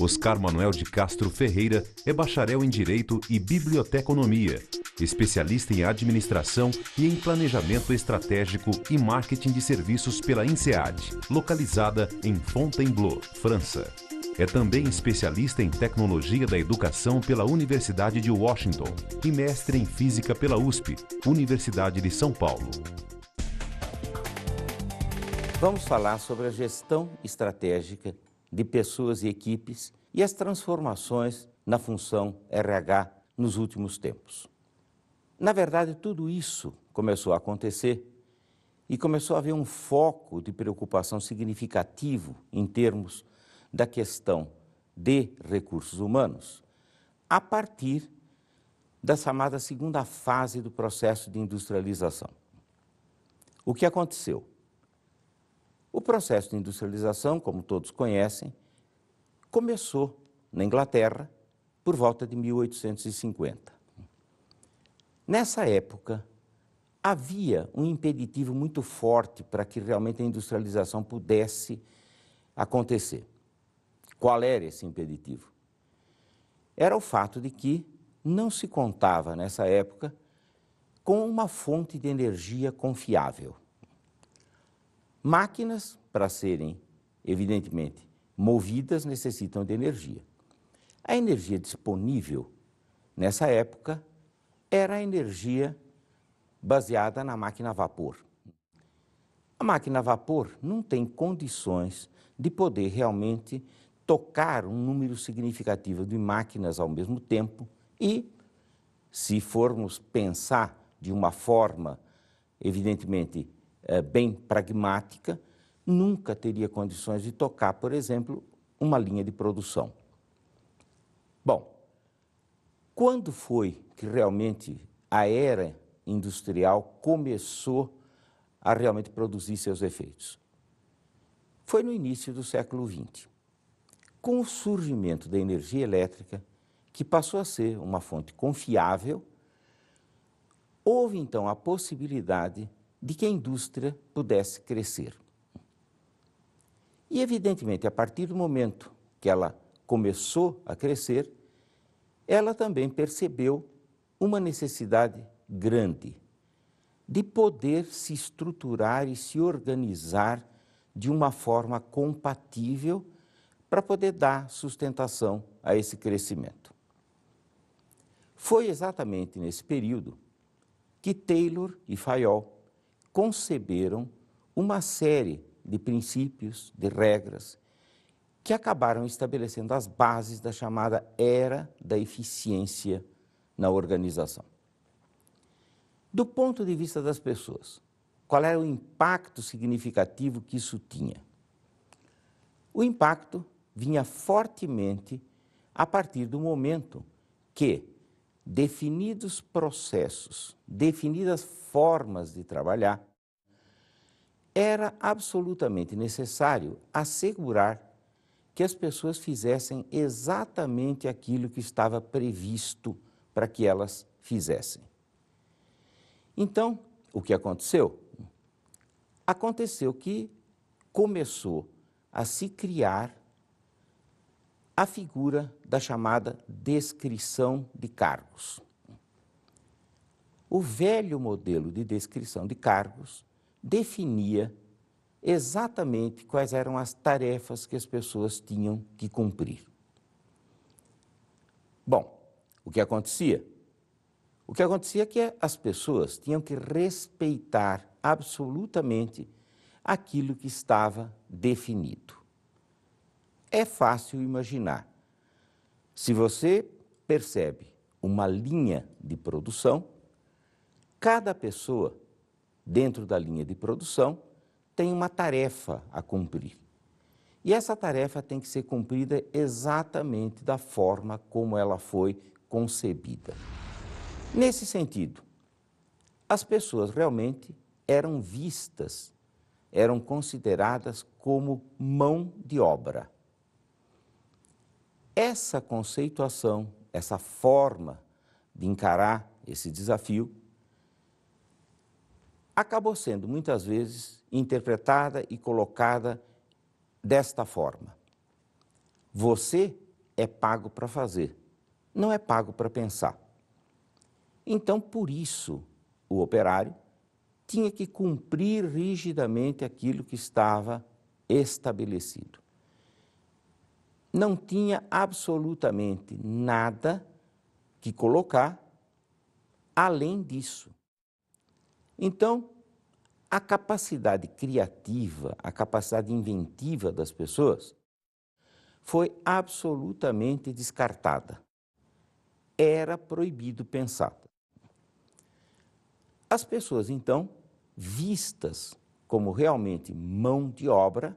Oscar Manuel de Castro Ferreira é bacharel em Direito e Biblioteconomia, especialista em Administração e em Planejamento Estratégico e Marketing de Serviços pela INSEAD, localizada em Fontainebleau, França. É também especialista em Tecnologia da Educação pela Universidade de Washington e mestre em Física pela USP, Universidade de São Paulo. Vamos falar sobre a gestão estratégica de pessoas e equipes e as transformações na função RH nos últimos tempos. Na verdade, tudo isso começou a acontecer e começou a haver um foco de preocupação significativo em termos da questão de recursos humanos a partir da chamada segunda fase do processo de industrialização. O que aconteceu? O processo de industrialização, como todos conhecem, começou na Inglaterra por volta de 1850. Nessa época, havia um impeditivo muito forte para que realmente a industrialização pudesse acontecer. Qual era esse impeditivo? Era o fato de que não se contava, nessa época, com uma fonte de energia confiável. Máquinas, para serem, evidentemente, movidas, necessitam de energia. A energia disponível, nessa época, era a energia baseada na máquina a vapor. A máquina a vapor não tem condições de poder realmente tocar um número significativo de máquinas ao mesmo tempo e, se formos pensar de uma forma, evidentemente, bem pragmática, nunca teria condições de tocar, por exemplo, uma linha de produção. Bom, quando foi que realmente a era industrial começou a realmente produzir seus efeitos? Foi no início do século XX. Com o surgimento da energia elétrica, que passou a ser uma fonte confiável, houve então a possibilidade de que a indústria pudesse crescer. E, evidentemente, a partir do momento que ela começou a crescer, ela também percebeu uma necessidade grande de poder se estruturar e se organizar de uma forma compatível para poder dar sustentação a esse crescimento. Foi exatamente nesse período que Taylor e Fayol conceberam uma série de princípios, de regras, que acabaram estabelecendo as bases da chamada era da eficiência na organização. Do ponto de vista das pessoas, qual era o impacto significativo que isso tinha? O impacto vinha fortemente a partir do momento que definidos processos, definidas formas de trabalhar, era absolutamente necessário assegurar que as pessoas fizessem exatamente aquilo que estava previsto para que elas fizessem. Então, o que aconteceu? Aconteceu que começou a se criar a figura da chamada descrição de cargos. O velho modelo de descrição de cargos definia exatamente quais eram as tarefas que as pessoas tinham que cumprir. Bom, o que acontecia? O que acontecia é que as pessoas tinham que respeitar absolutamente aquilo que estava definido. É fácil imaginar. Se você percebe uma linha de produção, cada pessoa dentro da linha de produção tem uma tarefa a cumprir. E essa tarefa tem que ser cumprida exatamente da forma como ela foi concebida. Nesse sentido, as pessoas realmente eram vistas, eram consideradas como mão de obra. Essa conceituação, essa forma de encarar esse desafio, acabou sendo muitas vezes interpretada e colocada desta forma. Você é pago para fazer, não é pago para pensar. Então, por isso, o operário tinha que cumprir rigidamente aquilo que estava estabelecido. Não tinha absolutamente nada que colocar além disso. Então, a capacidade criativa, a capacidade inventiva das pessoas foi absolutamente descartada. Era proibido pensar. As pessoas, então, vistas como realmente mão de obra,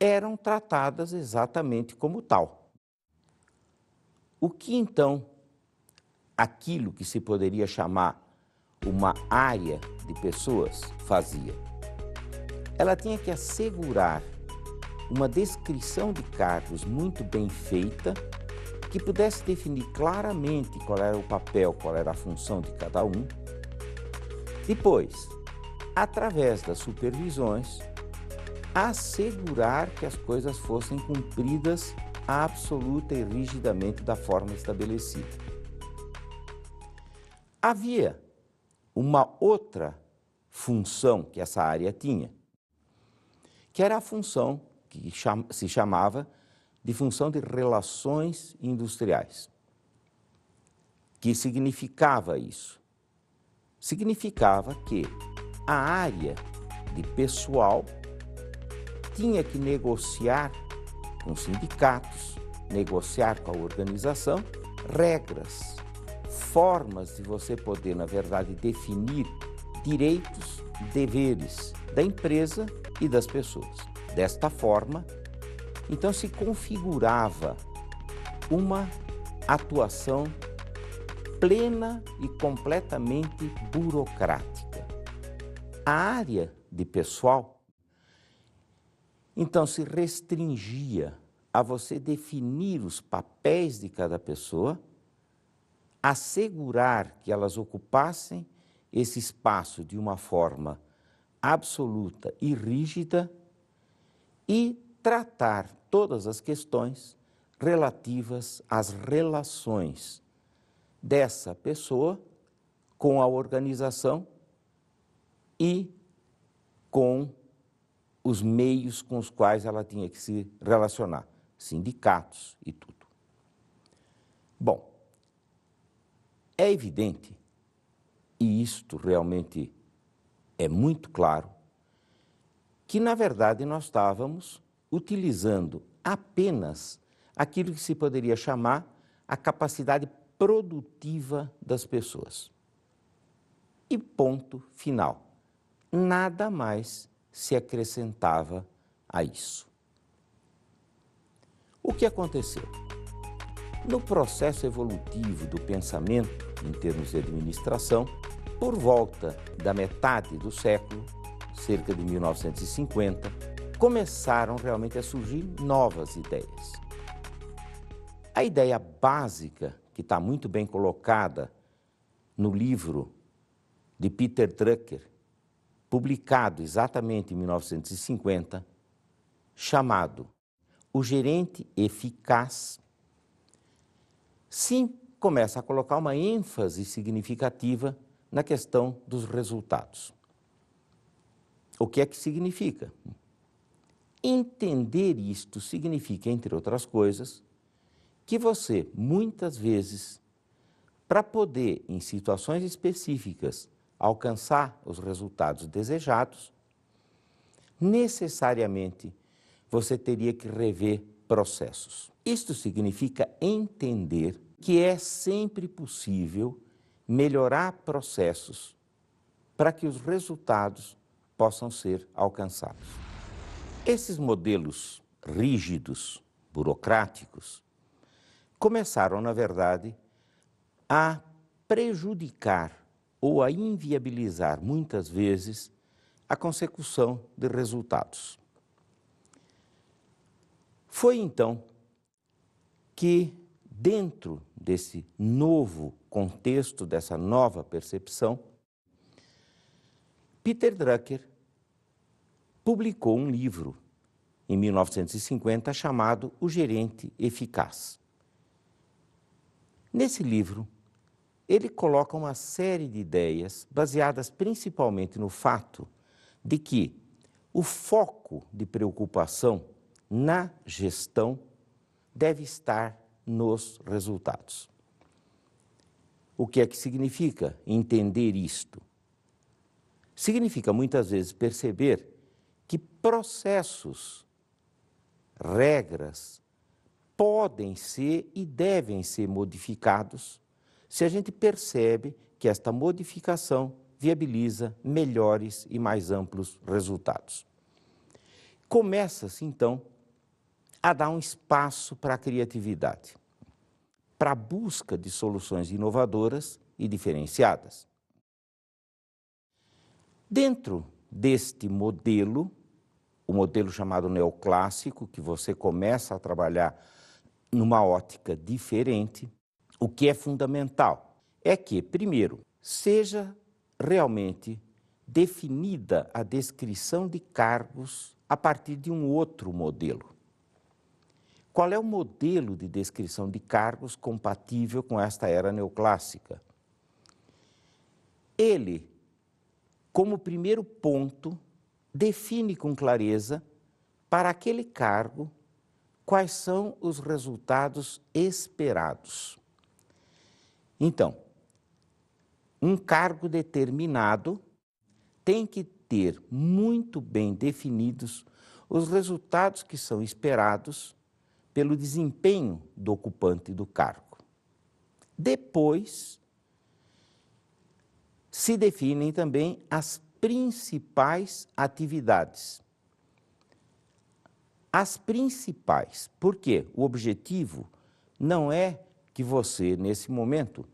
eram tratadas exatamente como tal. O que, então, aquilo que se poderia chamar uma área de pessoas fazia? Ela tinha que assegurar uma descrição de cargos muito bem feita, que pudesse definir claramente qual era o papel, qual era a função de cada um. Depois, através das supervisões, assegurar que as coisas fossem cumpridas absoluta e rigidamente da forma estabelecida. Havia uma outra função que essa área tinha, que era a função que se chamava de função de relações industriais. Que significava isso? Significava que a área de pessoal tinha que negociar com sindicatos, negociar com a organização, regras, formas de você poder, na verdade, definir direitos, deveres da empresa e das pessoas. Desta forma, então se configurava uma atuação plena e completamente burocrática. A área de pessoal, então, se restringia a você definir os papéis de cada pessoa, assegurar que elas ocupassem esse espaço de uma forma absoluta e rígida e tratar todas as questões relativas às relações dessa pessoa com a organização e com os meios com os quais ela tinha que se relacionar, sindicatos e tudo. Bom, é evidente, e isto realmente é muito claro, que na verdade nós estávamos utilizando apenas aquilo que se poderia chamar a capacidade produtiva das pessoas. E ponto final. Nada mais se acrescentava a isso. O que aconteceu? No processo evolutivo do pensamento, em termos de administração, por volta da metade do século, cerca de 1950, começaram realmente a surgir novas ideias. A ideia básica, que está muito bem colocada no livro de Peter Drucker, publicado exatamente em 1950, chamado O Gerente Eficaz, sim, começa a colocar uma ênfase significativa na questão dos resultados. O que é que significa? Entender isto significa, entre outras coisas, que você, muitas vezes, para poder, em situações específicas, alcançar os resultados desejados, necessariamente você teria que rever processos. Isto significa entender que é sempre possível melhorar processos para que os resultados possam ser alcançados. Esses modelos rígidos, burocráticos, começaram, na verdade, a prejudicar ou a inviabilizar, muitas vezes, a consecução de resultados. Foi, então, que, dentro desse novo contexto, dessa nova percepção, Peter Drucker publicou um livro em 1950, chamado O Gerente Eficaz. Nesse livro, ele coloca uma série de ideias baseadas principalmente no fato de que o foco de preocupação na gestão deve estar nos resultados. O que é que significa entender isto? Significa muitas vezes perceber que processos, regras, podem ser e devem ser modificados se a gente percebe que esta modificação viabiliza melhores e mais amplos resultados. Começa-se, então, a dar um espaço para a criatividade, para a busca de soluções inovadoras e diferenciadas. Dentro deste modelo, o modelo chamado neoclássico, que você começa a trabalhar numa ótica diferente, o que é fundamental é que, primeiro, seja realmente definida a descrição de cargos a partir de um outro modelo. Qual é o modelo de descrição de cargos compatível com esta era neoclássica? Ele, como primeiro ponto, define com clareza para aquele cargo quais são os resultados esperados. Então, um cargo determinado tem que ter muito bem definidos os resultados que são esperados pelo desempenho do ocupante do cargo. Depois, se definem também as principais atividades. As principais, porque o objetivo não é que você, nesse momento,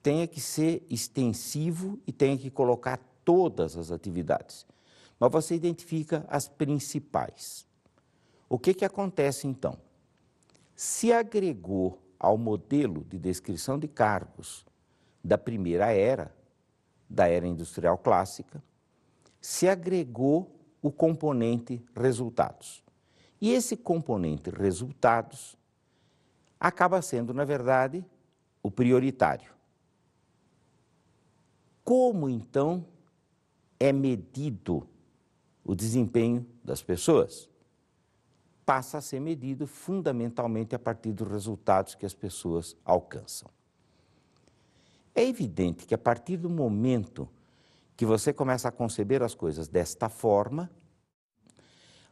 tenha que ser extensivo e tenha que colocar todas as atividades, mas você identifica as principais. O que acontece, então? Se agregou ao modelo de descrição de cargos da primeira era, da era industrial clássica, se agregou o componente resultados. E esse componente resultados acaba sendo, na verdade, o prioritário. Como, então, é medido o desempenho das pessoas? Passa a ser medido fundamentalmente a partir dos resultados que as pessoas alcançam. É evidente que a partir do momento que você começa a conceber as coisas desta forma,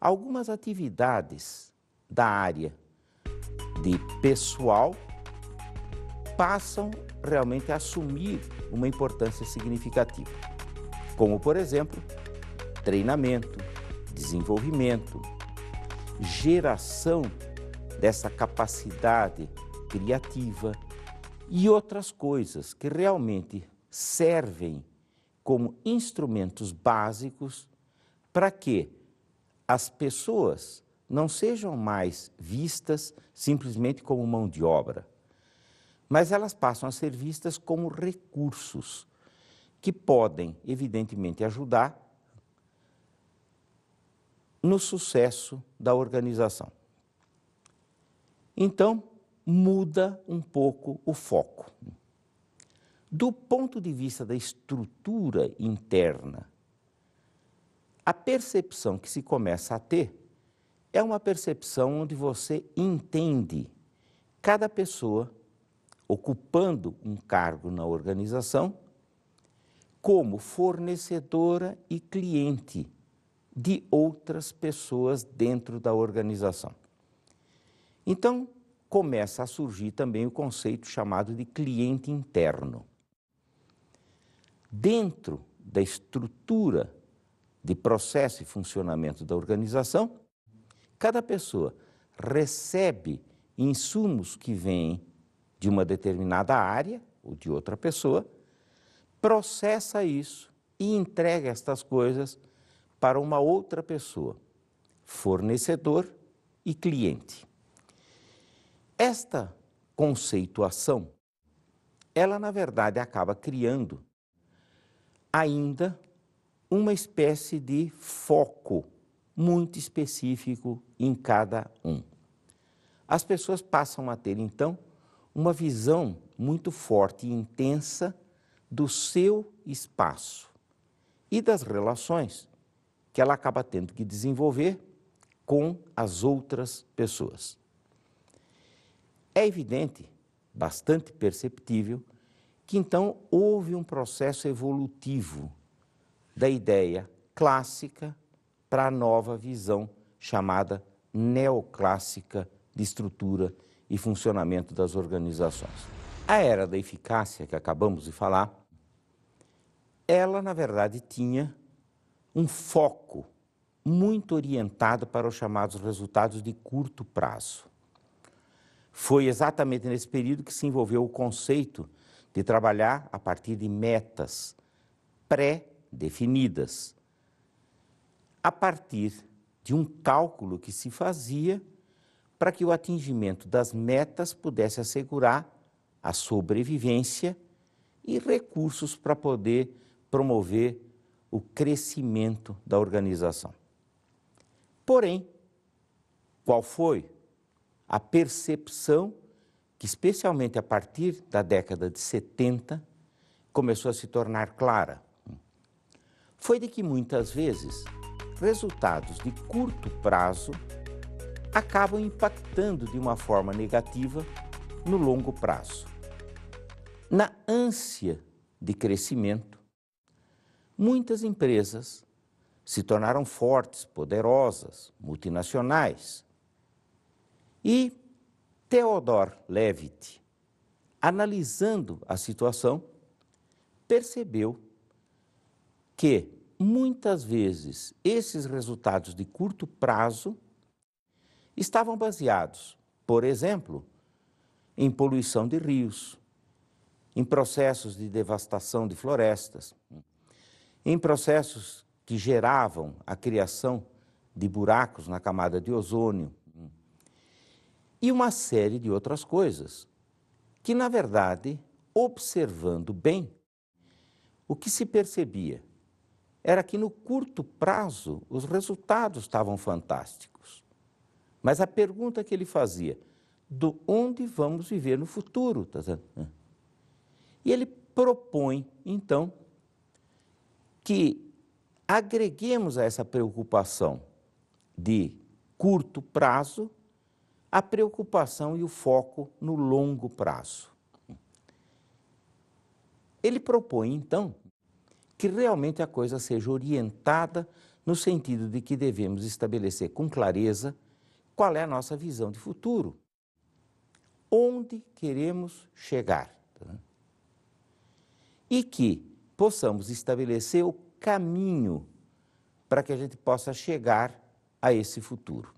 algumas atividades da área de pessoal passam realmente a assumir uma importância significativa, como, por exemplo, treinamento, desenvolvimento, geração dessa capacidade criativa e outras coisas que realmente servem como instrumentos básicos para que as pessoas não sejam mais vistas simplesmente como mão de obra, mas elas passam a ser vistas como recursos que podem, evidentemente, ajudar no sucesso da organização. Então, muda um pouco o foco. Do ponto de vista da estrutura interna, a percepção que se começa a ter é uma percepção onde você entende cada pessoa ocupando um cargo na organização como fornecedora e cliente de outras pessoas dentro da organização. Então, começa a surgir também o conceito chamado de cliente interno. Dentro da estrutura de processo e funcionamento da organização, cada pessoa recebe insumos que vêm de uma determinada área ou de outra pessoa, processa isso e entrega estas coisas para uma outra pessoa, fornecedor e cliente. Esta conceituação, ela na verdade acaba criando ainda uma espécie de foco muito específico em cada um. As pessoas passam a ter, então, uma visão muito forte e intensa do seu espaço e das relações que ela acaba tendo que desenvolver com as outras pessoas. É evidente, bastante perceptível, que então houve um processo evolutivo da ideia clássica para a nova visão chamada neoclássica de estrutura e funcionamento das organizações. A era da eficácia que acabamos de falar, ela na verdade tinha um foco muito orientado para os chamados resultados de curto prazo. Foi exatamente nesse período que se envolveu o conceito de trabalhar a partir de metas pré-definidas, a partir de um cálculo que se fazia para que o atingimento das metas pudesse assegurar a sobrevivência e recursos para poder promover o crescimento da organização. Porém, qual foi a percepção que, especialmente a partir da década de 70, começou a se tornar clara? Foi de que muitas vezes resultados de curto prazo acabam impactando de uma forma negativa no longo prazo. Na ânsia de crescimento, muitas empresas se tornaram fortes, poderosas, multinacionais. E Theodor Levitt, analisando a situação, percebeu que, muitas vezes, esses resultados de curto prazo estavam baseados, por exemplo, em poluição de rios, em processos de devastação de florestas, em processos que geravam a criação de buracos na camada de ozônio e uma série de outras coisas que, na verdade, observando bem, o que se percebia era que no curto prazo os resultados estavam fantásticos. Mas a pergunta que ele fazia, de onde vamos viver no futuro? E ele propõe, então, que agreguemos a essa preocupação de curto prazo a preocupação e o foco no longo prazo. Ele propõe, então, que realmente a coisa seja orientada no sentido de que devemos estabelecer com clareza qual é a nossa visão de futuro, onde queremos chegar, e que possamos estabelecer o caminho para que a gente possa chegar a esse futuro.